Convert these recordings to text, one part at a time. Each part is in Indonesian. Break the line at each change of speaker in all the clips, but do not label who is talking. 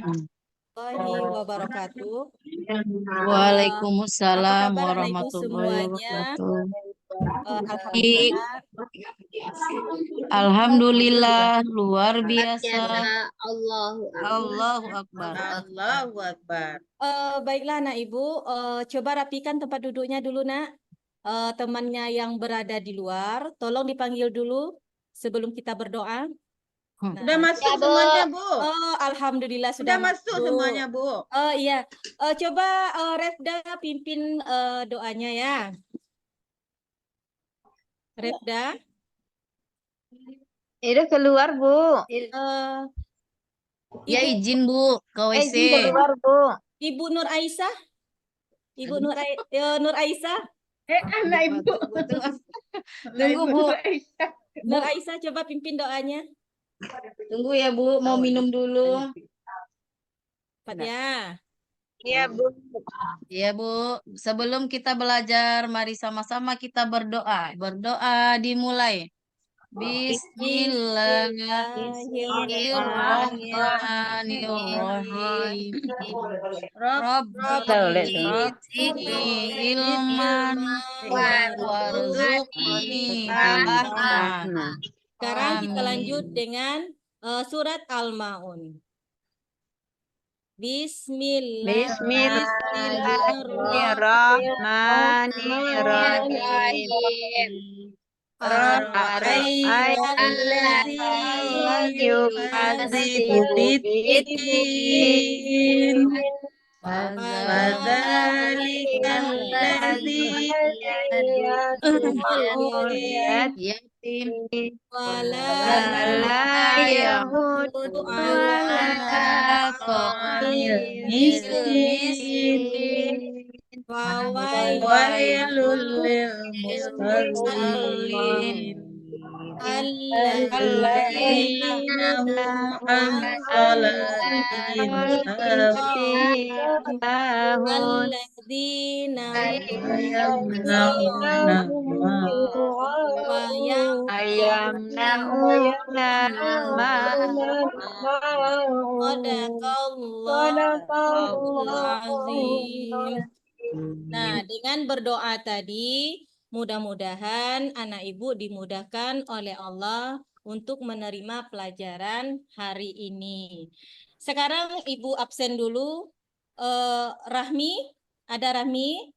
warahmatullahi wabarakatuh. Apa
Waalaikumsalam
kabar anak ibu
warahmatullahi
semuanya?
wabarakatuh.
Alhamdulillah.
Alhamdulillah luar biasa.
Allahu
Allahu Akbar.
Allahu Akbar.
Baiklah anak ibu, coba rapikan tempat duduknya dulu nak. Temannya yang berada di luar, tolong dipanggil dulu sebelum kita berdoa.
Sudah masuk semuanya, Bu.
Oh, alhamdulillah
Sudah
sudah
masuk semuanya, Bu.
Oh iya, coba Refda pimpin doanya ya. Refda.
Udah keluar, Bu.
Ya izin Bu ke WC.
Izin keluar, Bu.
Ibu Nur Aisyah. Ibu Nur Aisyah.
Anak Ibu.
Tunggu Bu.
Nur Aisyah coba pimpin doanya.
Tunggu ya Bu, mau minum dulu.
Ya.
Iya, Bu.
Ya Bu, sebelum kita belajar, mari sama-sama kita berdoa. Berdoa dimulai. Bismillahirrahmanirrahim. Rabbi ilman warzuqni fahma.
Sekarang kita lanjut dengan surat Al-Maun.
Bismillahirrahmanirrahim. Ra'aital yukadzibu bid-din. Fadzalikan ladzi yad'ul yatim wala yahudu ala ta'amil miskin. Wawailul lil musallin alladzina hum an salatihim sahun ayamnauna
Nah, dengan berdoa tadi, mudah-mudahan anak ibu dimudahkan oleh Allah untuk menerima pelajaran hari ini. Sekarang ibu absen dulu. Rahmi, ada Rahmi?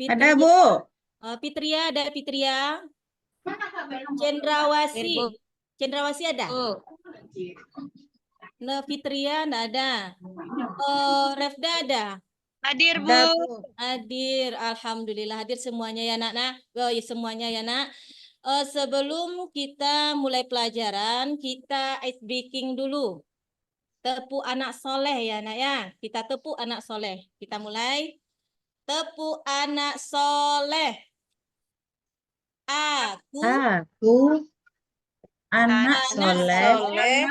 Ada, Bu.
Fitria, ada Fitria? Cendrawasi. Cendrawasi ada? Fitria enggak ada. Refda ada?
Hadir, Bu.
Hadir, alhamdulillah hadir semuanya ya nak. Ya semuanya ya nak. Sebelum kita mulai pelajaran, kita ice breaking dulu. Tepuk anak soleh ya nak ya. Kita tepuk anak soleh. Kita mulai. Tepuk anak soleh. Aku
anak soleh.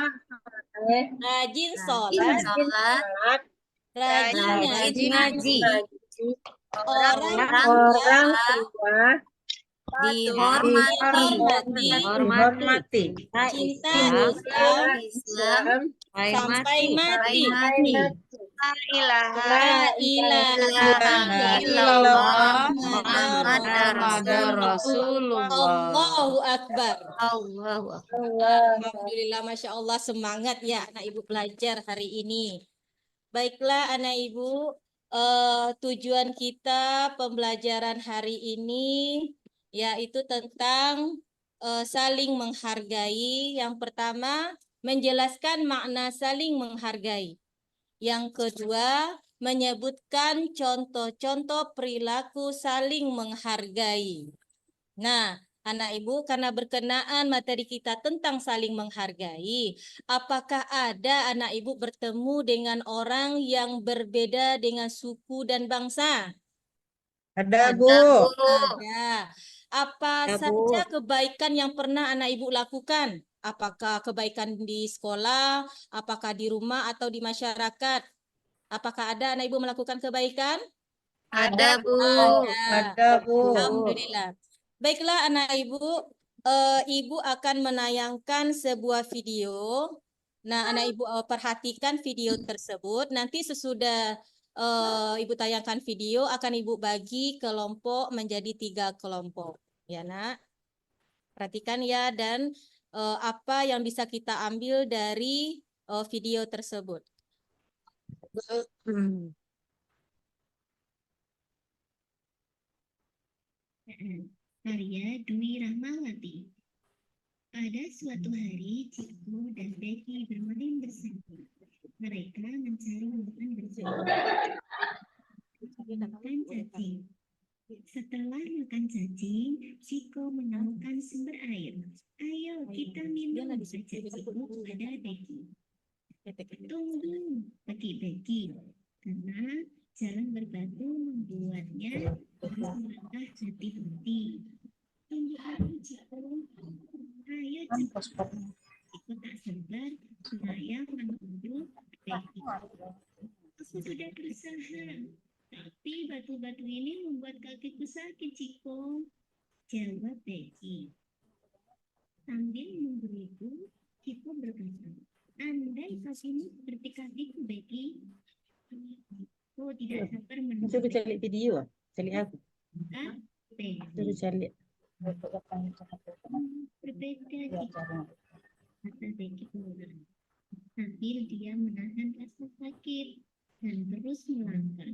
Rajin sholat. Rajin ngaji. Orang tua dihormati. Cinta Islam sampai mati.
La ilaha
illallah
Muhammadur Rasulullah.
Allahu Akbar. Alhamdulillah, Masya Allah, semangat ya anak ibu belajar hari ini. Baiklah anak ibu, tujuan kita pembelajaran hari ini yaitu tentang saling menghargai. Yang pertama, menjelaskan makna saling menghargai. Yang kedua, menyebutkan contoh-contoh perilaku saling menghargai. Nah, anak ibu, karena berkenaan materi kita tentang saling menghargai, apakah ada anak ibu bertemu dengan orang yang berbeda dengan suku dan bangsa?
Ada, Bu.
Ada. Apa saja kebaikan yang pernah anak ibu lakukan? Apakah kebaikan di sekolah, apakah di rumah atau di masyarakat? Apakah ada anak ibu melakukan kebaikan?
Ada, Bu.
Ada, Bu.
Alhamdulillah. Baiklah anak ibu, ibu akan menayangkan sebuah video. Nah, anak ibu perhatikan video tersebut. Nanti sesudah ibu tayangkan video, akan ibu bagi kelompok menjadi 3 kelompok. Ya, nak. Perhatikan ya, dan apa yang bisa kita ambil dari video tersebut.
Karya Dwi Rahmawati. Pada suatu hari, Ciku dan Becky bermain bersama. Mereka mencari makan bersama. Makan cacing. Setelah makan cacing, Ciko menemukan sumber air. Ayo kita minum, kata Ciko pada Becky. Tunggu, Becky. Karena jalan berbatu membuatnya harus melangkah hati-hati. Tunggu aku, Ciko. Ayo cepat. Ciko tak sabar, saya menunggu Becky. Aku sudah berusaha, tapi batu-batu ini membuat kakiku sakit, Ciko. Jawab Becky. Sambil memberiku, Ciko berkata, andai kakimu seperti kakiku, Becky. Ciko tidak sabar menunggu
Coba cari video. Cari aku.
Becky.
Coba cari.
Berbeda, Ciko, kata Becky pelan. Sambil dia menahan rasa sakit dan terus melangkah.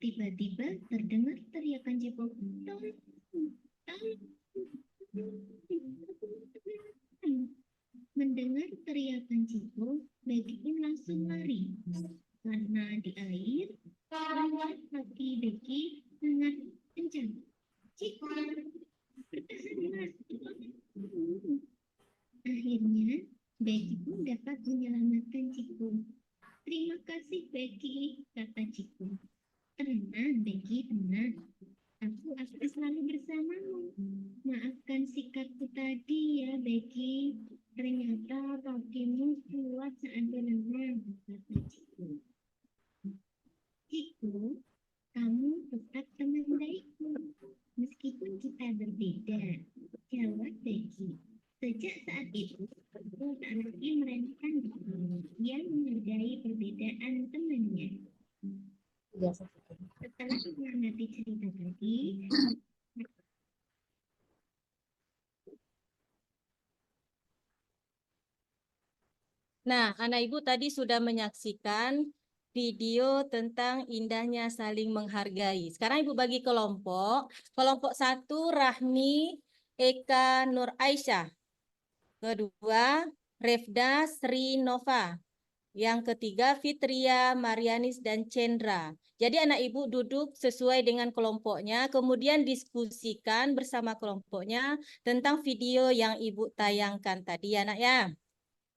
Tiba-tiba terdengar teriakan Ciko. Mendengar teriakan Ciko, Becky pun langsung lari. Karena di air, kaki Becky sangat kencang. Ciko, bertahanlah. Akhirnya, Becky pun dapat menyelamatkan Ciko. Terima kasih, Becky, kata Ciko. Tenang, Becky, tenang. Aku akan selalu bersamamu. Maafkan sikapku tadi ya, Becky. Ternyata kakimu kuat saat berenang, kata Ciko. Ciko, kamu tetap teman baikku. Meskipun kita berbeda, jawab Becky. Sejak saat itu, aku tak lagi meremehkan Becky. Dia menghargai perbedaan temannya. Setelah mengamati cerita tadi,
Nah, anak ibu tadi sudah menyaksikan video tentang indahnya saling menghargai. Sekarang ibu bagi kelompok. Kelompok 1 Rahmi, Eka, Nur Aisyah. Kedua Refda, Sri Nova. Yang ketiga Fitria, Marianis, dan Chandra. Jadi anak ibu duduk sesuai dengan kelompoknya, kemudian diskusikan bersama kelompoknya tentang video yang ibu tayangkan tadi ya nak ya.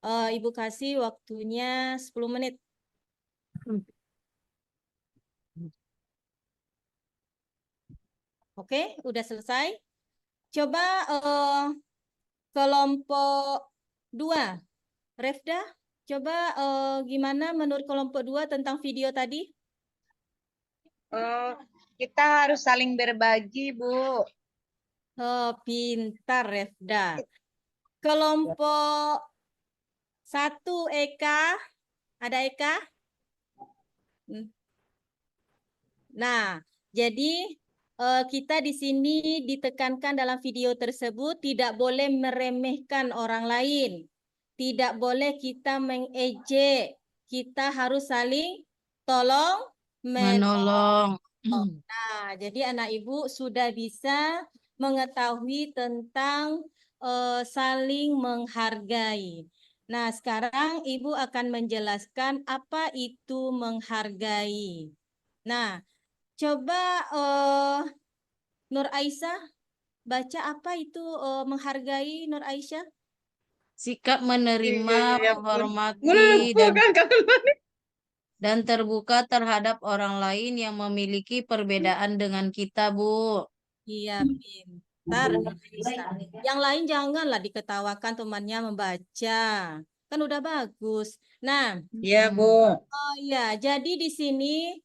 Ibu kasih waktunya 10 menit. Oke, udah selesai. Coba kelompok 2. Refda, coba gimana menurut kelompok 2 tentang video tadi?
Kita harus saling berbagi, Bu.
Pintar Refda. Kelompok 1 Eka, ada Eka? Nah, jadi kita di sini ditekankan dalam video tersebut tidak boleh meremehkan orang lain. Tidak boleh kita mengejek. Kita harus saling tolong
Menolong.
Nah, jadi anak ibu sudah bisa mengetahui tentang saling menghargai. Nah, sekarang ibu akan menjelaskan apa itu menghargai. Nah, coba Nur Aisyah baca apa itu menghargai, Nur Aisyah?
Sikap menerima, menghormati, dan terbuka terhadap orang lain yang memiliki perbedaan dengan kita, Bu.
Iya, pintar. Nur Aisyah. Yang lain janganlah diketawakan temannya membaca. Kan udah bagus. Nah,
Iya, Bu.
oh ya, jadi di sini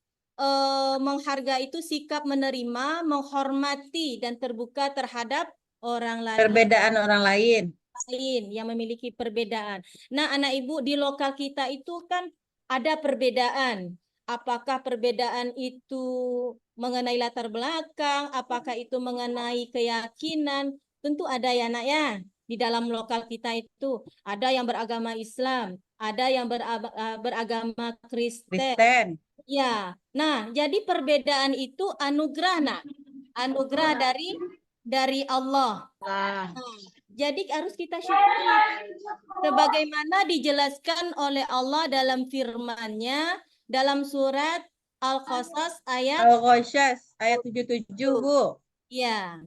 menghargai itu sikap menerima, menghormati, dan terbuka terhadap orang lain.
Perbedaan orang lain.
lain yang memiliki perbedaan. Nah, anak ibu di lokal kita itu kan ada perbedaan. Apakah perbedaan itu mengenai latar belakang, apakah itu mengenai keyakinan, tentu ada ya nak ya. Di dalam lokal kita itu ada yang beragama Islam, ada yang beragama Kristen.
Kristen.
Ya, nah jadi perbedaan itu anugerah nak, anugerah dari Allah.
Wah.
Nah, jadi harus kita syukuri sebagaimana dijelaskan oleh Allah dalam firman-Nya dalam surat Al-Qasas ayat
Al-Ghasyas ayat 77, Bu.
ya.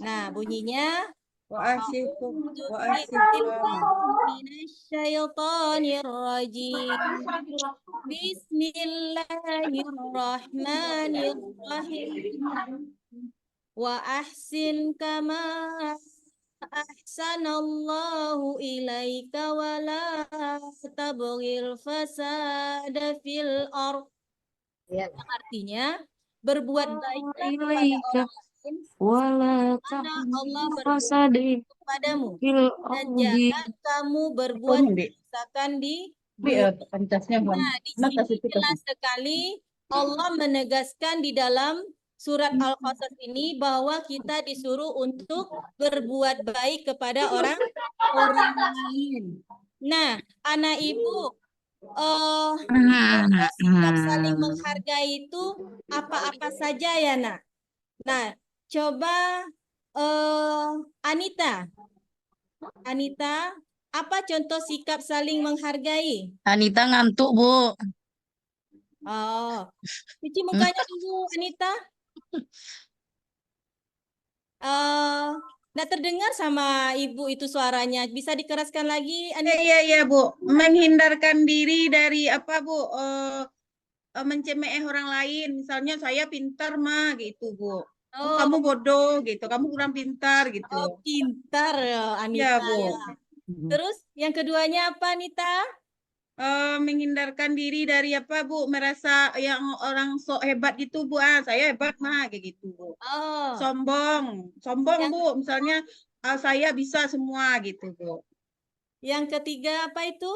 Nah, bunyinya
Wa asyikum wa
A'udzu
asyikum.
minasyaitonirrajim. Bismillahirrahmanirrahim. Wa ahsin kama ahsanallahu ilaika wa la tabghil fasada fil ardh. Yang artinya berbuat baiklah kepada orang lain
Wala
karena Allah berbuat
fasadi
kepadamu
fil
dan
ardi.
jangan kamu berbuat
Tolong, Dek.
kerusakan di
Bi,
bumi.
pentasnya Bang.
Nah, di
Nah,
sini
kasih itu,
jelas
kasih.
sekali Allah menegaskan di dalam surat Al-Qasas ini bahwa kita disuruh untuk berbuat baik kepada orang lain. Nah, anak ibu, contoh sikap saling menghargai itu apa-apa saja ya nak? Nah, coba Anita, apa contoh sikap saling menghargai?
Anita ngantuk, Bu.
Oh, cuci mukanya dulu, Anita. Nggak terdengar sama ibu itu suaranya. Bisa dikeraskan lagi, Anita?
Iya, Bu. Menghindarkan diri dari apa, Bu? Mencemeh orang lain. Misalnya saya pintar mah gitu, Bu.
Oh,
Kamu bodoh gitu. Kamu kurang pintar gitu.
oh, pintar ya,
Iya,
Anita
Bu.
ya. Terus yang keduanya apa, Anita?
Menghindarkan diri dari apa, Bu? Merasa yang orang sok hebat gitu, Bu. Saya hebat mah kayak gitu, Bu.
Oh,
Sombong,
yang,
Bu. Misalnya saya bisa semua gitu, Bu.
yang ketiga apa itu?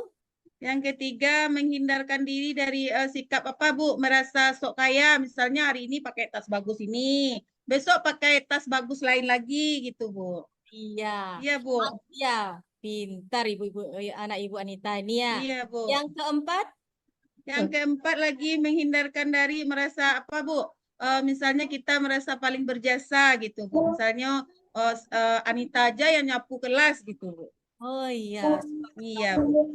Yang ketiga, menghindarkan diri dari sikap apa, Bu? Merasa sok kaya. Misalnya hari ini pakai tas bagus ini, besok pakai tas bagus lain lagi gitu, Bu.
Iya.
Iya, Bu.
Ya, pintar anak ibu Anita ini ya.
Iya, Bu.
Yang keempat?
Yang keempat lagi menghindarkan dari merasa apa, Bu? Misalnya kita merasa paling berjasa gitu, Bu. Misalnya Anita aja yang nyapu kelas gitu, Bu.
Oh iya.
Iya, Bu.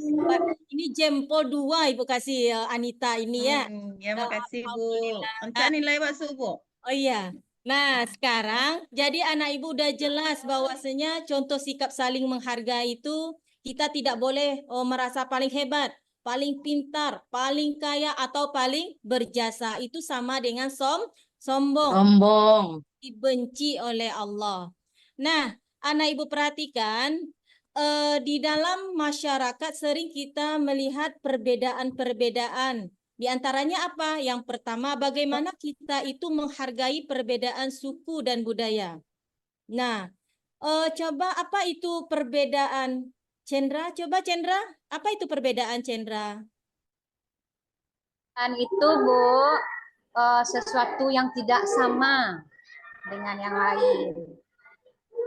Ini jempol 2 Ibu kasih Anita ini ya.
Ya, makasih, Bu.
Alhamdulillah.
Angkat nilai bakso, Bu.
Oh iya. Nah, sekarang jadi anak ibu udah jelas bahwasanya contoh sikap saling menghargai itu kita tidak boleh merasa paling hebat, paling pintar, paling kaya atau paling berjasa. Itu sama dengan sombong,
Sombong.
dibenci oleh Allah. Nah, anak ibu perhatikan di dalam masyarakat sering kita melihat perbedaan-perbedaan. Di antaranya apa? Yang pertama, bagaimana kita itu menghargai perbedaan suku dan budaya. Nah, coba apa itu perbedaan? Cendra, coba Cendra, apa itu perbedaan Cendra?
Dan itu, Bu, sesuatu yang tidak sama dengan yang lain.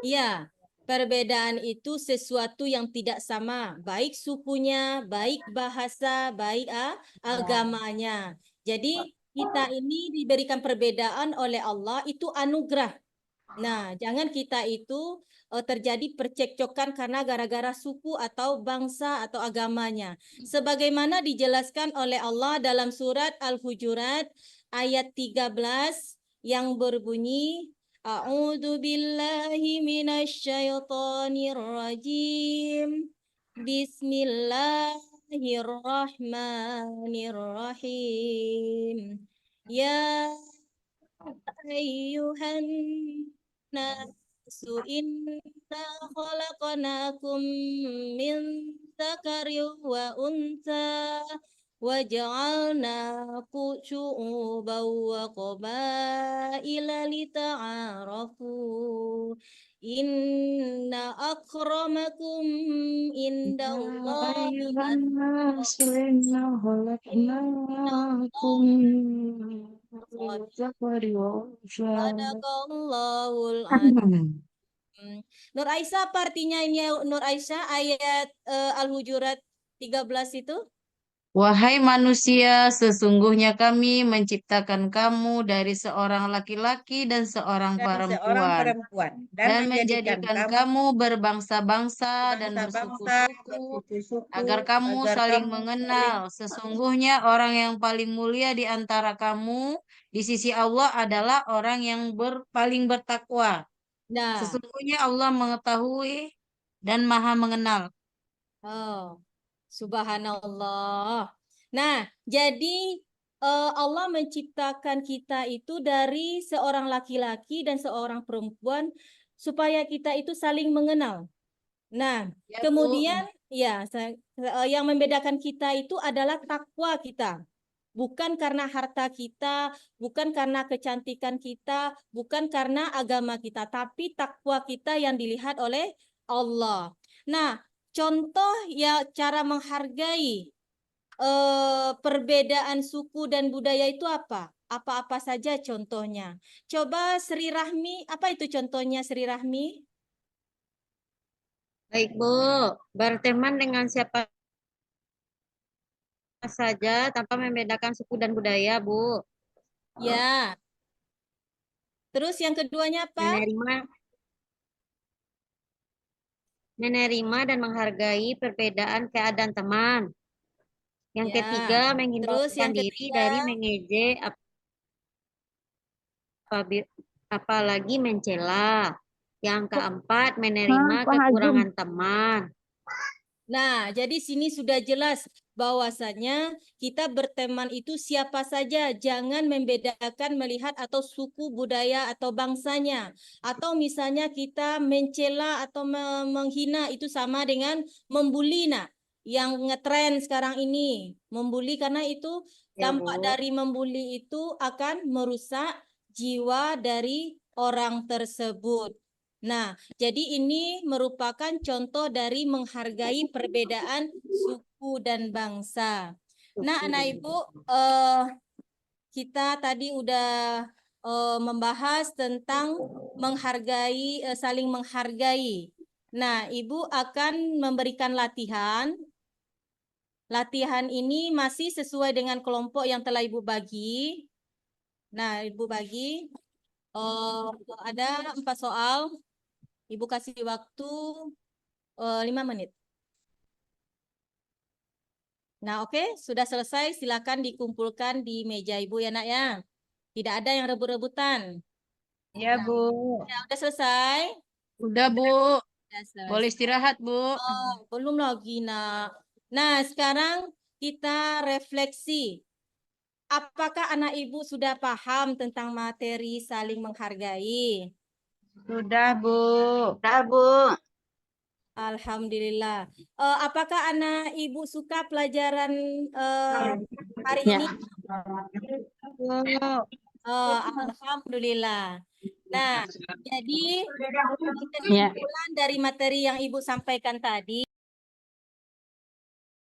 Iya, perbedaan itu sesuatu yang tidak sama, baik sukunya, baik bahasa, baik agamanya. Jadi kita ini diberikan perbedaan oleh Allah itu anugerah. Nah, jangan kita itu terjadi percekcokan karena gara-gara suku atau bangsa atau agamanya. Sebagaimana dijelaskan oleh Allah dalam surat Al-Hujurat ayat 13 yang berbunyi A'udzu billahi minasyaitonir rajim. Bismillahirrahmanirrahim. Ya ayyuhan nasu inna khalaqnakum min dzakarin wa untha waja'alnakum syu'uban wa qabaila lita'arafu. Inna akramakum indallahi Sadaqallahul azim. Nur Aisyah, apa artinya ini Nur Aisyah ayat Al-Hujurat 13 itu?
Wahai manusia, sesungguhnya kami menciptakan kamu dari seorang laki-laki dan seorang perempuan. Dan menjadikan kamu berbangsa-bangsa dan
bangsa-bangsa,
bersuku-suku
bersuku-suku,
agar kamu
agar
saling
kamu
mengenal. Sesungguhnya orang yang paling mulia di antara kamu di sisi Allah adalah orang yang paling bertakwa.
Nah,
Sesungguhnya Allah mengetahui dan Maha mengenal.
oh, subhanallah. Nah, jadi Allah menciptakan kita itu dari seorang laki-laki dan seorang perempuan supaya kita itu saling mengenal. Nah,
Ya, Bu.
kemudian ya yang membedakan kita itu adalah takwa kita. Bukan karena harta kita, bukan karena kecantikan kita, bukan karena agama kita, tapi takwa kita yang dilihat oleh Allah. Nah, contoh ya cara menghargai perbedaan suku dan budaya itu apa? Apa-apa saja contohnya? Coba Sri Rahmi, apa itu contohnya Sri Rahmi?
Baik, Bu. Berteman dengan siapa saja tanpa membedakan suku dan budaya, Bu.
Ya. Terus yang keduanya apa?
Menerima dan menghargai perbedaan keadaan teman. Yang
Ya.
ketiga,
Terus
menghindarkan
yang
diri
ketiga,
dari mengejek apalagi mencela. Yang keempat, menerima kekurangan teman.
nah, jadi sini sudah jelas bahwasanya kita berteman itu siapa saja, jangan membedakan melihat atau suku, budaya atau bangsanya. Atau misalnya kita mencela atau menghina itu sama dengan membuli. Nah, yang ngetren sekarang ini, membuli karena itu
Ya,
dampak
Bu.
dari membuli itu akan merusak jiwa dari orang tersebut. Nah, jadi ini merupakan contoh dari menghargai perbedaan suku dan bangsa. Nah, anak ibu, kita tadi udah membahas tentang menghargai, saling menghargai. Nah, ibu akan memberikan latihan. Latihan ini masih sesuai dengan kelompok yang telah ibu bagi. Nah, ibu bagi ada 4 soal. Ibu kasih waktu 5 menit. Nah, oke, sudah selesai. Silakan dikumpulkan di meja ibu ya, nak ya. Tidak ada yang rebut-rebutan.
Ya, Bu.
Ya, udah selesai.
Udah, Bu.
Udah selesai.
Boleh istirahat, Bu.
Oh, belum lagi, nak. Nah, sekarang kita refleksi. Apakah anak ibu sudah paham tentang materi saling menghargai?
Sudah, Bu.
Sudah, Bu.
Alhamdulillah. Apakah anak ibu suka pelajaran hari ini? Alhamdulillah. Nah, jadi kesimpulan dari materi yang ibu sampaikan tadi.